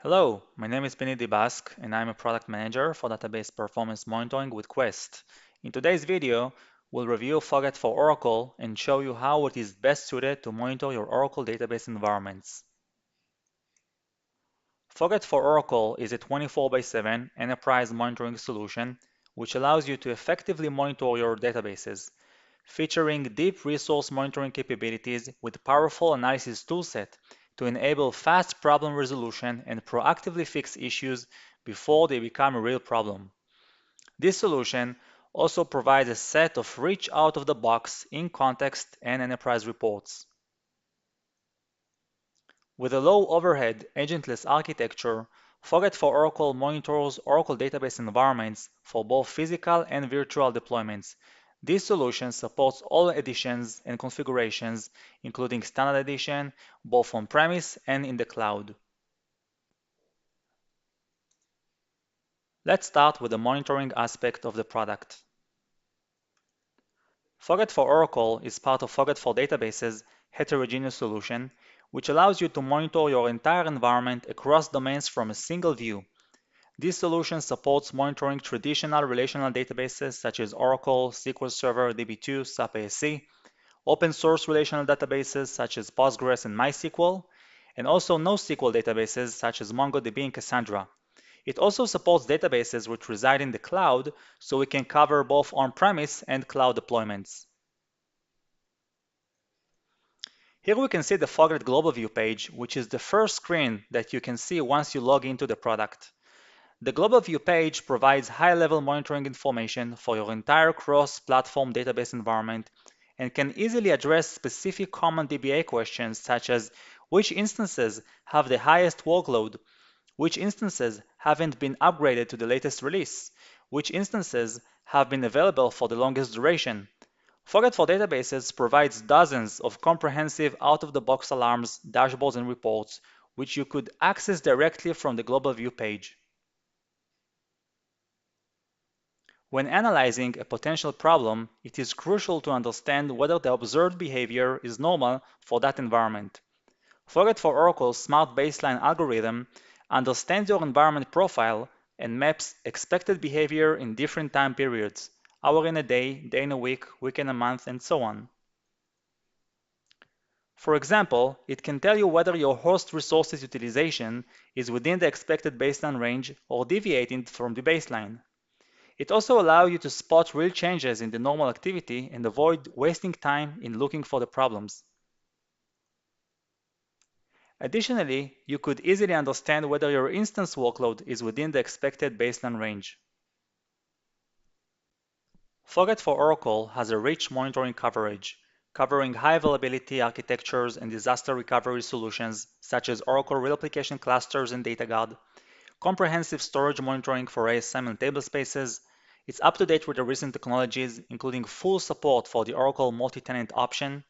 Hello, my name is Benny Dibask and I'm a product manager for database performance monitoring with Quest. In today's video, we'll review Foglight for Oracle and show you how it is best suited to monitor your Oracle database environments. Foglight for Oracle is a 24/7 enterprise monitoring solution which allows you to effectively monitor your databases, featuring deep resource monitoring capabilities with powerful analysis toolset to enable fast problem resolution and proactively fix issues before they become a real problem. This solution also provides a set of rich out-of-the-box in-context and enterprise reports. With a low overhead, agentless architecture, Foglight for Oracle monitors Oracle database environments for both physical and virtual deployments. This solution supports all editions and configurations, including standard edition, both on-premise and in the cloud. Let's start with the monitoring aspect of the product. Foglight for Oracle is part of Foglight for Databases heterogeneous solution, which allows you to monitor your entire environment across domains from a single view. This solution supports monitoring traditional relational databases such as Oracle, SQL Server, DB2, SAP ASC, open source relational databases such as Postgres and MySQL, and also NoSQL databases such as MongoDB and Cassandra. It also supports databases which reside in the cloud, so we can cover both on-premise and cloud deployments. Here we can see the Foglight Global View page, which is the first screen that you can see once you log into the product. The Global View page provides high-level monitoring information for your entire cross-platform database environment and can easily address specific common DBA questions such as which instances have the highest workload, which instances haven't been upgraded to the latest release, which instances have been available for the longest duration. Foglight for Databases provides dozens of comprehensive out-of-the-box alarms, dashboards, and reports, which you could access directly from the Global View page. When analyzing a potential problem, it is crucial to understand whether the observed behavior is normal for that environment. Foglight for Oracle's Smart Baseline algorithm understands your environment profile and maps expected behavior in different time periods, hour in a day in a week in a month, and so on. For example, it can tell you whether your host resources utilization is within the expected baseline range or deviating from the baseline. It also allows you to spot real changes in the normal activity and avoid wasting time in looking for the problems. Additionally, you could easily understand whether your instance workload is within the expected baseline range. Foglight for Oracle has a rich monitoring coverage, covering high availability architectures and disaster recovery solutions such as Oracle Real Application Clusters and DataGuard, comprehensive storage monitoring for ASM and Tablespaces. It's up to date with the recent technologies, including full support for the Oracle Multitenant option,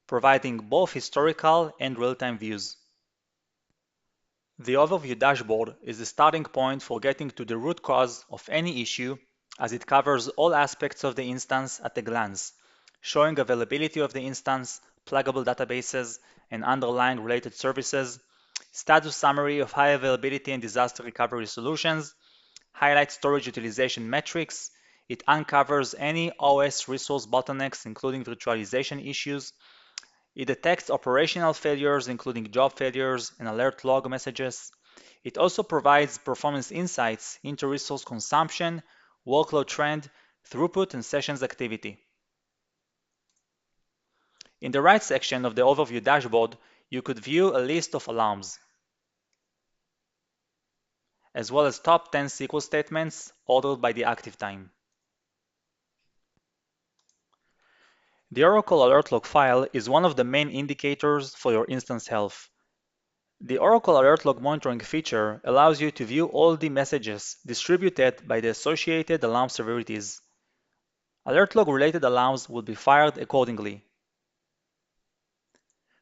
providing both historical and real-time views. The Overview dashboard is the starting point for getting to the root cause of any issue, as it covers all aspects of the instance at a glance, showing availability of the instance, pluggable databases, and underlying related services, status summary of high availability and disaster recovery solutions, highlights storage utilization metrics. It uncovers any OS resource bottlenecks, including virtualization issues. It detects operational failures, including job failures and alert log messages. It also provides performance insights into resource consumption, workload trend, throughput, and sessions activity. In the right section of the Overview dashboard, you could view a list of alarms, as well as top 10 SQL statements ordered by the active time. The Oracle Alert Log file is one of the main indicators for your instance health. The Oracle Alert Log monitoring feature allows you to view all the messages distributed by the associated alarm severities. Alert Log related alarms will be fired accordingly.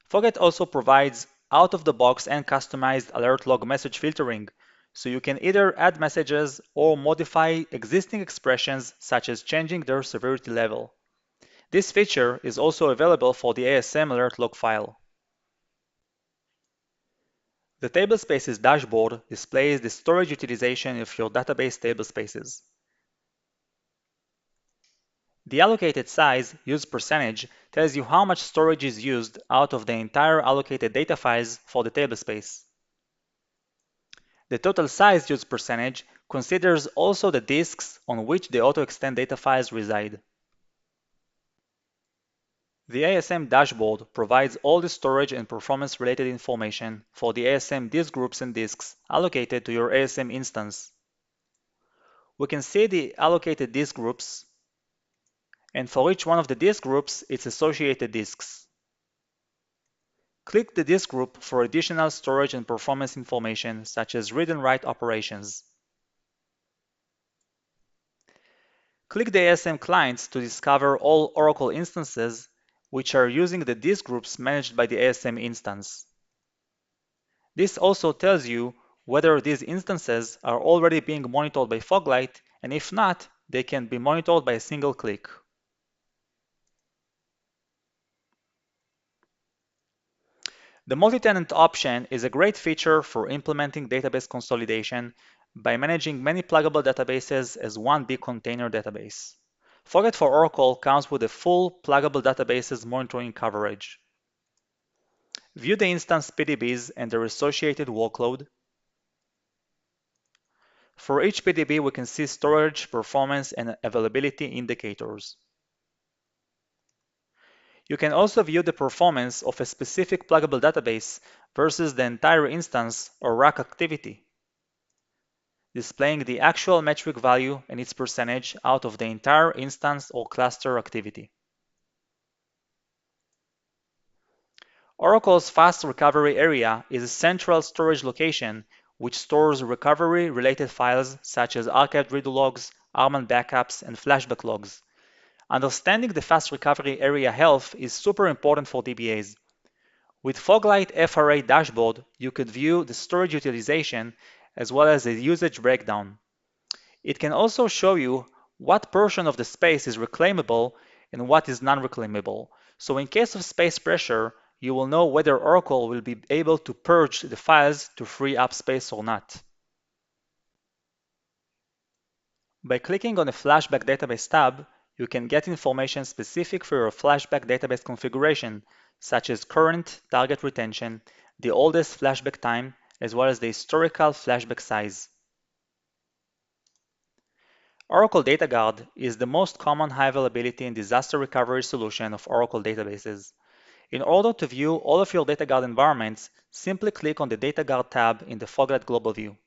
Foglight also provides out-of-the-box and customized Alert Log message filtering, so you can either add messages or modify existing expressions such as changing their severity level. This feature is also available for the ASM Alert Log file. The Tablespaces dashboard displays the storage utilization of your database tablespaces. The allocated size, used percentage, tells you how much storage is used out of the entire allocated data files for the tablespace. The total size used percentage considers also the disks on which the auto-extend data files reside. The ASM dashboard provides all the storage and performance-related information for the ASM disk groups and disks allocated to your ASM instance. We can see the allocated disk groups, and for each one of the disk groups, its associated disks. Click the disk group for additional storage and performance information, such as read and write operations. Click the ASM clients to discover all Oracle instances which are using the disk groups managed by the ASM instance. This also tells you whether these instances are already being monitored by Foglight, and if not, they can be monitored by a single click. The multi-tenant option is a great feature for implementing database consolidation by managing many pluggable databases as one big container database. Foglight for Oracle comes with a full pluggable databases monitoring coverage. View the instance PDBs and their associated workload. For each PDB, we can see storage, performance, and availability indicators. You can also view the performance of a specific pluggable database versus the entire instance or rack activity, displaying the actual metric value and its percentage out of the entire instance or cluster activity. Oracle's fast recovery area is a central storage location which stores recovery-related files such as archived redo logs, Arman backups, and flashback logs. Understanding the fast recovery area health is super important for DBAs. With Foglight FRA dashboard, you could view the storage utilization as well as the usage breakdown. It can also show you what portion of the space is reclaimable and what is non-reclaimable. So in case of space pressure, you will know whether Oracle will be able to purge the files to free up space or not. By clicking on the Flashback Database tab, you can get information specific for your flashback database configuration, such as current target retention, the oldest flashback time, as well as the historical flashback size. Oracle Data Guard is the most common high availability and disaster recovery solution of Oracle databases. In order to view all of your Data Guard environments, simply click on the Data Guard tab in the Foglight Global View.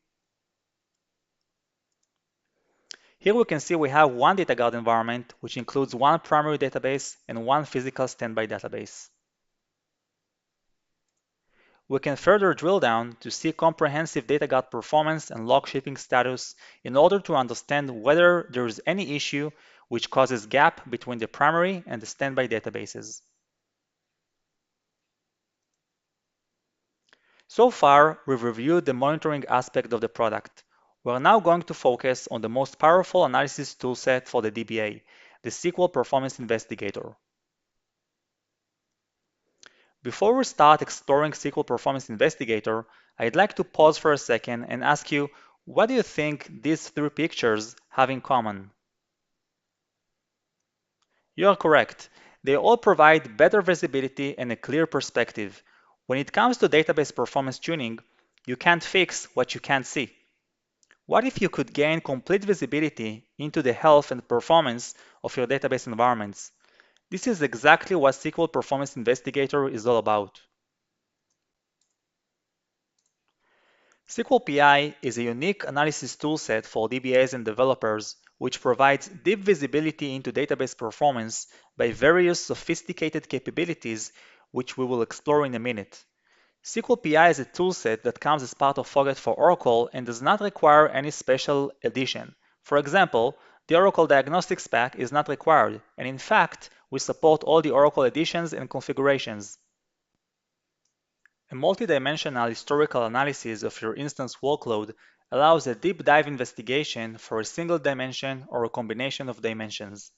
Here we can see we have one Data Guard environment, which includes one primary database and one physical standby database. We can further drill down to see comprehensive Data Guard performance and log shipping status in order to understand whether there is any issue which causes gap between the primary and the standby databases. So far, we've reviewed the monitoring aspect of the product. We're now going to focus on the most powerful analysis toolset for the DBA, the SQL Performance Investigator. Before we start exploring SQL Performance Investigator, I'd like to pause for a second and ask you, what do you think these three pictures have in common? You are correct. They all provide better visibility and a clear perspective. When it comes to database performance tuning, you can't fix what you can't see. What if you could gain complete visibility into the health and performance of your database environments? This is exactly what SQL Performance Investigator is all about. SQL PI is a unique analysis toolset for DBAs and developers, which provides deep visibility into database performance by various sophisticated capabilities, which we will explore in a minute. SQL PI is a toolset that comes as part of Foglight for Oracle and does not require any special addition. For example, the Oracle Diagnostics Pack is not required, and in fact, we support all the Oracle additions and configurations. A multidimensional historical analysis of your instance workload allows a deep dive investigation for a single dimension or a combination of dimensions.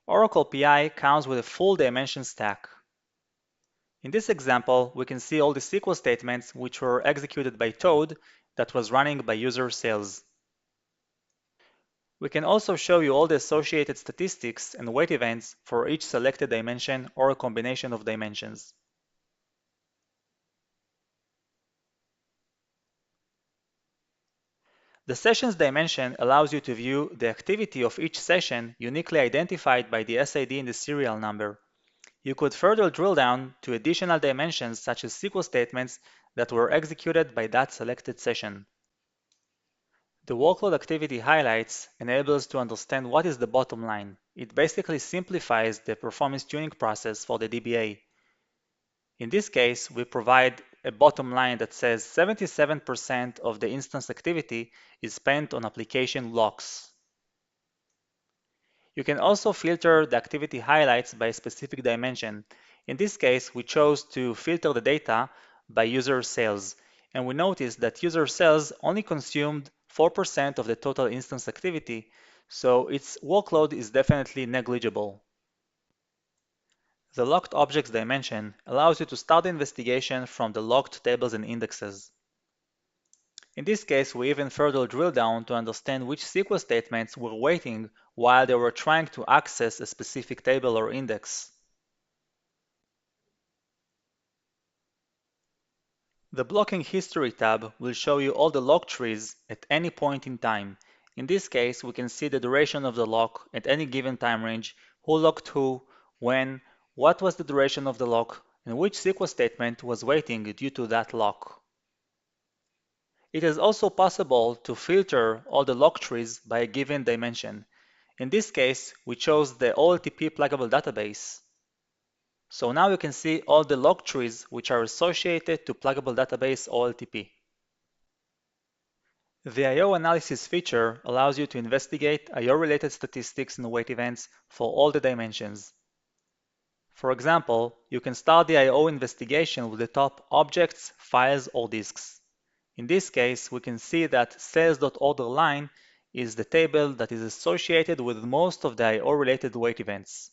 Oracle PI comes with a full dimension stack. In this example, we can see all the SQL statements which were executed by Toad that was running by user sales. We can also show you all the associated statistics and wait events for each selected dimension or a combination of dimensions. The sessions dimension allows you to view the activity of each session uniquely identified by the SID and the serial number. You could further drill down to additional dimensions such as SQL statements that were executed by that selected session. The workload activity highlights enable us to understand what is the bottom line. It basically simplifies the performance tuning process for the DBA. In this case, we provide a bottom line that says 77% of the instance activity is spent on application locks. You can also filter the activity highlights by a specific dimension. In this case, we chose to filter the data by user sales, and we noticed that user sales only consumed 4% of the total instance activity, so its workload is definitely negligible. The locked objects dimension allows you to start the investigation from the locked tables and indexes. In this case, we even further drill down to understand which SQL statements were waiting while they were trying to access a specific table or index. The blocking history tab will show you all the lock trees at any point in time. In this case, we can see the duration of the lock at any given time range, who locked who, when, what was the duration of the lock, and which SQL statement was waiting due to that lock. It is also possible to filter all the lock trees by a given dimension. In this case, we chose the OLTP pluggable database. So now you can see all the log trees which are associated to Pluggable Database OLTP. The I/O analysis feature allows you to investigate I/O-related statistics and wait events for all the dimensions. For example, you can start the I/O investigation with the top objects, files, or disks. In this case, we can see that sales.order line is the table that is associated with most of the I/O-related wait events.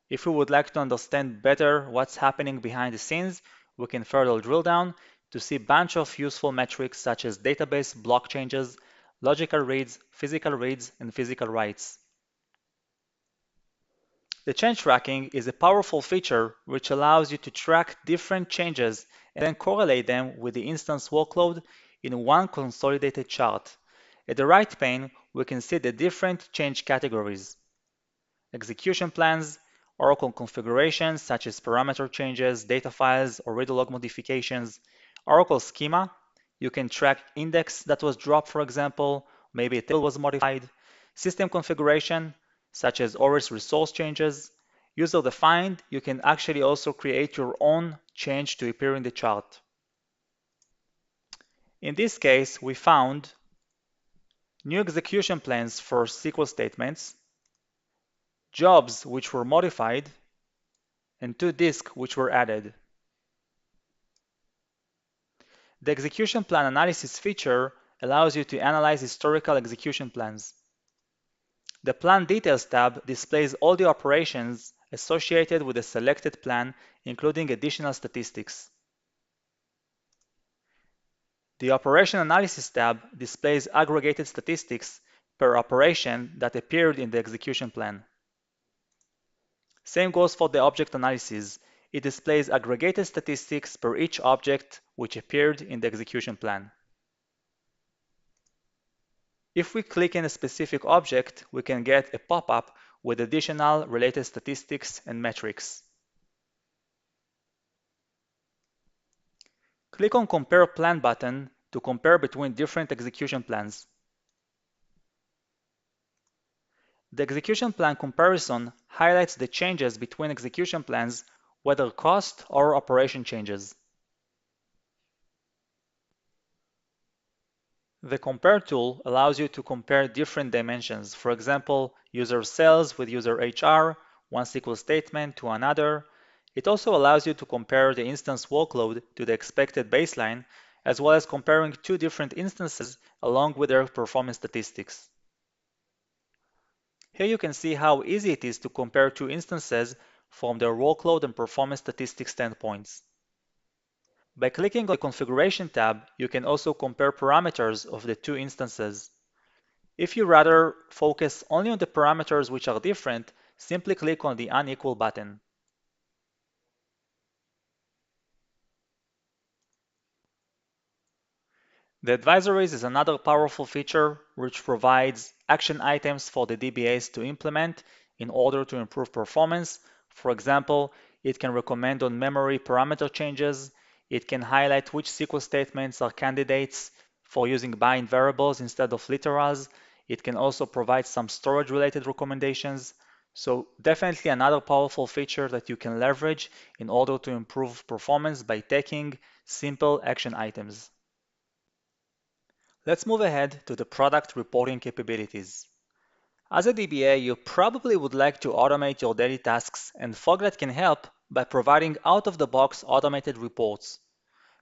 If we would like to understand better what's happening behind the scenes, we can further drill down to see a bunch of useful metrics such as database block changes, logical reads, and physical writes. The change tracking is a powerful feature which allows you to track different changes and then correlate them with the instance workload in one consolidated chart. At the right pane, we can see the different change categories: execution plans, Oracle configurations such as parameter changes, data files, or read log modifications, Oracle schema. You can track index that was dropped, for example, maybe a table was modified, system configuration such as ORIS resource changes, user defined. You can actually also create your own change to appear in the chart. In this case, we found new execution plans for SQL statements, jobs which were modified, and 2 disks which were added. The execution plan analysis feature allows you to analyze historical execution plans. The Plan Details tab displays all the operations associated with a selected plan, including additional statistics. The Operation Analysis tab displays aggregated statistics per operation that appeared in the execution plan. Same goes for the Object Analysis. It displays aggregated statistics per each object which appeared in the execution plan. If we click in a specific object, we can get a pop-up with additional related statistics and metrics. Click on Compare Plan button to compare between different execution plans. The execution plan comparison highlights the changes between execution plans, whether cost or operation changes. The Compare tool allows you to compare different dimensions, for example, user sales with user HR, one SQL statement to another. It also allows you to compare the instance workload to the expected baseline, as well as comparing 2 different instances along with their performance statistics. Here you can see how easy it is to compare 2 instances from their workload and performance statistics standpoints. By clicking on the Configuration tab, you can also compare parameters of the two instances. If you rather focus only on the parameters which are different, simply click on the Unequal button. The Advisories is another powerful feature which provides action items for the DBAs to implement in order to improve performance. For example, it can recommend on-memory parameter changes. It can highlight which SQL statements are candidates for using bind variables instead of literals. It can also provide some storage-related recommendations. So definitely another powerful feature that you can leverage in order to improve performance by taking simple action items. Let's move ahead to the product reporting capabilities. As a DBA, you probably would like to automate your daily tasks, and Foglight can help by providing out-of-the-box automated reports.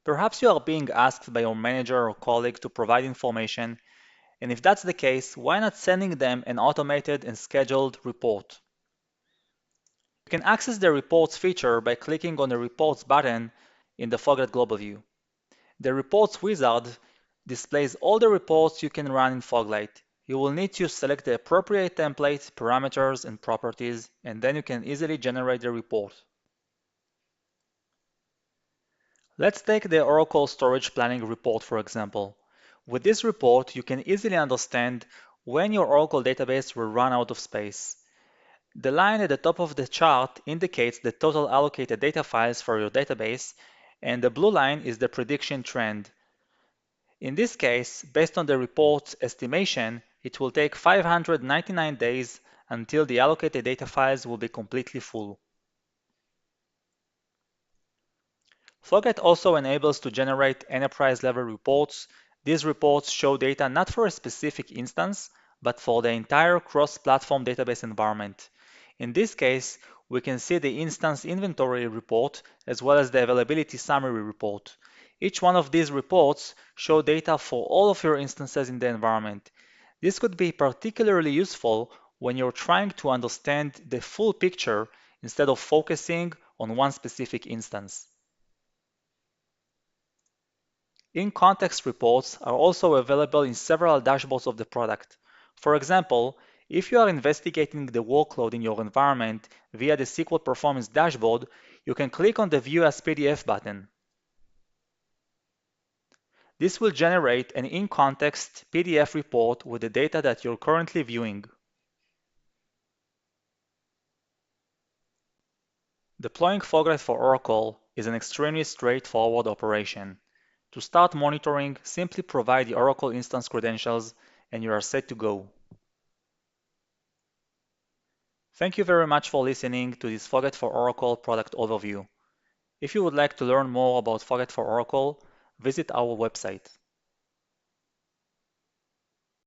Perhaps you are being asked by your manager or colleague to provide information, and if that's the case, why not sending them an automated and scheduled report? You can access the Reports feature by clicking on the Reports button in the Foglight Global View. The Reports wizard displays all the reports you can run in Foglight. You will need to select the appropriate template, parameters, and properties, and then you can easily generate the report. Let's take the Oracle Storage Planning report, for example. With this report, you can easily understand when your Oracle database will run out of space. The line at the top of the chart indicates the total allocated data files for your database, and the blue line is the prediction trend. In this case, based on the report's estimation, it will take 599 days until the allocated data files will be completely full. Foglight also enables to generate enterprise-level reports. These reports show data not for a specific instance, but for the entire cross-platform database environment. In this case, we can see the instance inventory report as well as the availability summary report. Each one of these reports show data for all of your instances in the environment. This could be particularly useful when you're trying to understand the full picture instead of focusing on one specific instance. In-context reports are also available in several dashboards of the product. For example, if you are investigating the workload in your environment via the SQL Performance dashboard, you can click on the View as PDF button. This will generate an in-context PDF report with the data that you're currently viewing. Deploying Foglight for Oracle is an extremely straightforward operation. To start monitoring, simply provide the Oracle instance credentials and you are set to go. Thank you very much for listening to this Foglight for Oracle product overview. If you would like to learn more about Foglight for Oracle, visit our website.